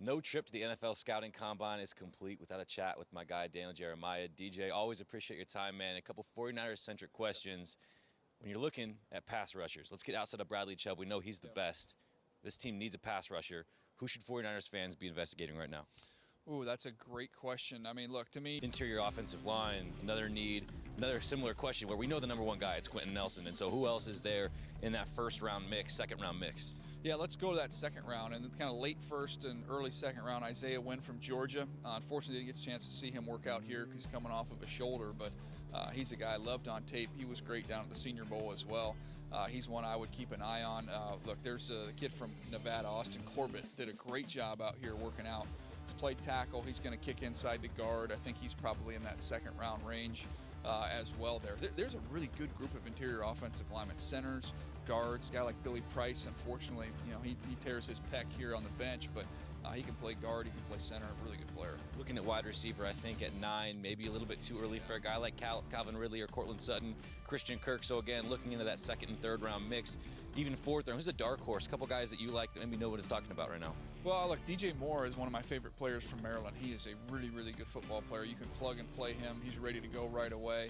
No trip to the NFL Scouting Combine is complete without a chat with my guy, Daniel Jeremiah. DJ, always appreciate your time, man. A couple 49ers-centric questions. When you're looking at pass rushers, let's get outside of Bradley Chubb. We know he's the best. This team needs a pass rusher. Who should 49ers fans be investigating right now? Ooh, that's a great question. I mean, look, to me... Interior offensive line, another need, another similar question where we know the number one guy, it's Quentin Nelson. And so who else is there in that first-round mix, second-round mix? Yeah, let's go to that second round. And kind of late first and early second round, Isaiah Wynn from Georgia. Unfortunately, didn't get a chance to see him work out here because he's coming off of a shoulder. But he's a guy I loved on tape. He was great down at the Senior Bowl as well. He's one I would keep an eye on. Look, there's a kid from Nevada, Austin Corbett, did a great job out here working out. He's played tackle. He's going to kick inside to guard. I think he's probably in that second round range as well there. There's a really good group of interior offensive linemen, centers, guards. A guy like Billy Price, unfortunately, he tears his pec here on the bench, but he can play guard, he can play center, a really good player. Looking at wide receiver, I think at 9, maybe a little bit too early for a guy like Calvin Ridley or Cortland Sutton, Christian Kirk. So again, looking into that second and third round mix, even fourth round. Who's a dark horse? A couple guys that you like that maybe know what it's talking about right now. Well, look, DJ Moore is one of my favorite players from Maryland. He is a really, really good football player. You can plug and play him. He's ready to go right away.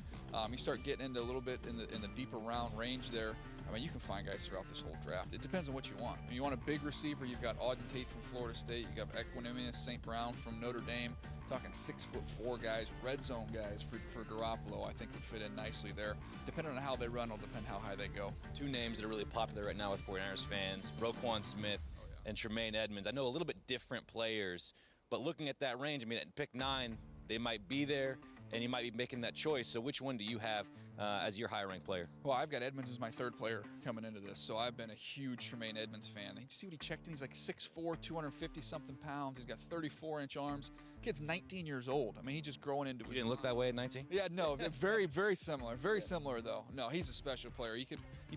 You start getting into a little bit in the deeper round range there. I mean, you can find guys throughout this whole draft. It depends on what you want. If you want a big receiver, you've got Auden Tate from Florida State. You got Equanimous St. Brown from Notre Dame. Talking 6'4" guys, red zone guys for Garoppolo, I think would fit in nicely there. Depending on how they run, will depend how high they go. Two names that are really popular right now with 49ers fans, Roquan Smith and Tremaine Edmonds. I know a little bit different players, but looking at that range, I mean, at pick 9, they might be there, and you might be making that choice. So which one do you have as your higher-ranked player? Well, I've got Edmonds as my third player coming into this, so I've been a huge Tremaine Edmonds fan. You see what he checked in? He's like 6'4", 250-something pounds. He's got 34-inch arms. Kid's 19 years old. I mean, he's just growing into it. You didn't look that way at 19? Yeah, no, very, very similar. Very similar, though. No, he's a special player. He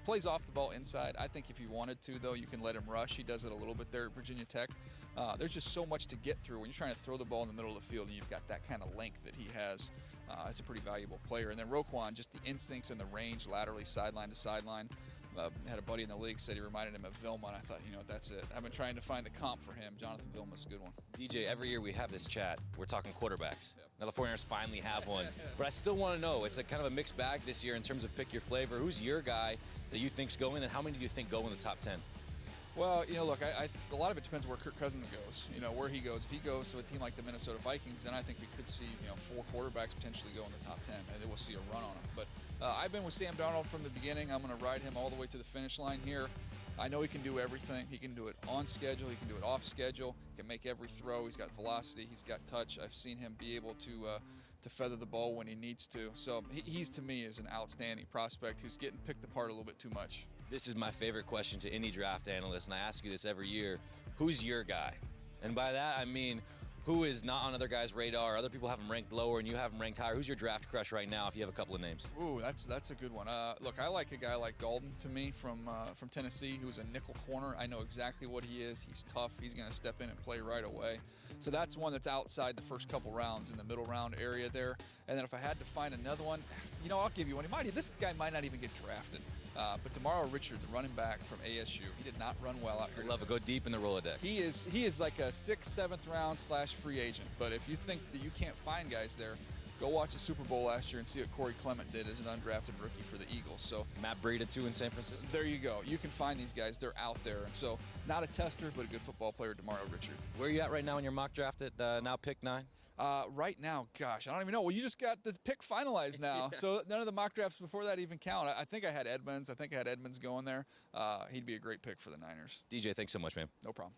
plays off the ball inside. I think if you wanted to, though, you can let him rush. He does it a little bit there at Virginia Tech. There's just so much to get through. When you're trying to throw the ball in the middle of the field and you've got that kind of length that he has, it's a pretty valuable player. And then Roquan, just the instincts and the range laterally, sideline to sideline. Had a buddy in the league said he reminded him of Vilma, and I thought, that's it. I've been trying to find the comp for him. Jonathan Vilma's a good one. DJ, every year we have this chat. We're talking quarterbacks. Yep. Now the 49ers finally have one. But I still want to know, it's a kind of a mixed bag this year in terms of pick your flavor. Who's your guy that you think's going, and how many do you think go in the top 10? Well, look, a lot of it depends where Kirk Cousins goes, where he goes. If he goes to a team like the Minnesota Vikings, then I think we could see, 4 quarterbacks potentially go in the top 10, and then we'll see a run on him. But I've been with Sam Darnold from the beginning. I'm going to ride him all the way to the finish line here. I know he can do everything. He can do it on schedule. He can do it off schedule. He can make every throw. He's got velocity. He's got touch. I've seen him be able to feather the ball when he needs to. So he's, to me, is an outstanding prospect who's getting picked apart a little bit too much. This is my favorite question to any draft analyst, and I ask you this every year. Who's your guy? And by that, I mean, who is not on other guys' radar? Other people have him ranked lower, and you have him ranked higher. Who's your draft crush right now, if you have a couple of names? Ooh, that's a good one. Look, I like a guy like Dalton, to me, from Tennessee, who's a nickel corner. I know exactly what he is. He's tough. He's going to step in and play right away. So that's one that's outside the first couple rounds, in the middle round area there. And then if I had to find another one, I'll give you one. This guy might not even get drafted. But Demaro Richard, the running back from ASU, he did not run well out here. I love it. Go deep in the Rolodex. He is like a 6th, 7th round / free agent. But if you think that you can't find guys there, go watch the Super Bowl last year and see what Corey Clement did as an undrafted rookie for the Eagles. So Matt Breida too in San Francisco. There you go. You can find these guys. They're out there. And so not a tester, but a good football player, Demaro Richard. Where are you at right now in your mock draft at now pick 9? Right now, gosh, I don't even know. Well, you just got the pick finalized now. Yeah. So none of the mock drafts before that even count. I think I had Edmonds. He'd be a great pick for the Niners. DJ, thanks so much, man. No problem.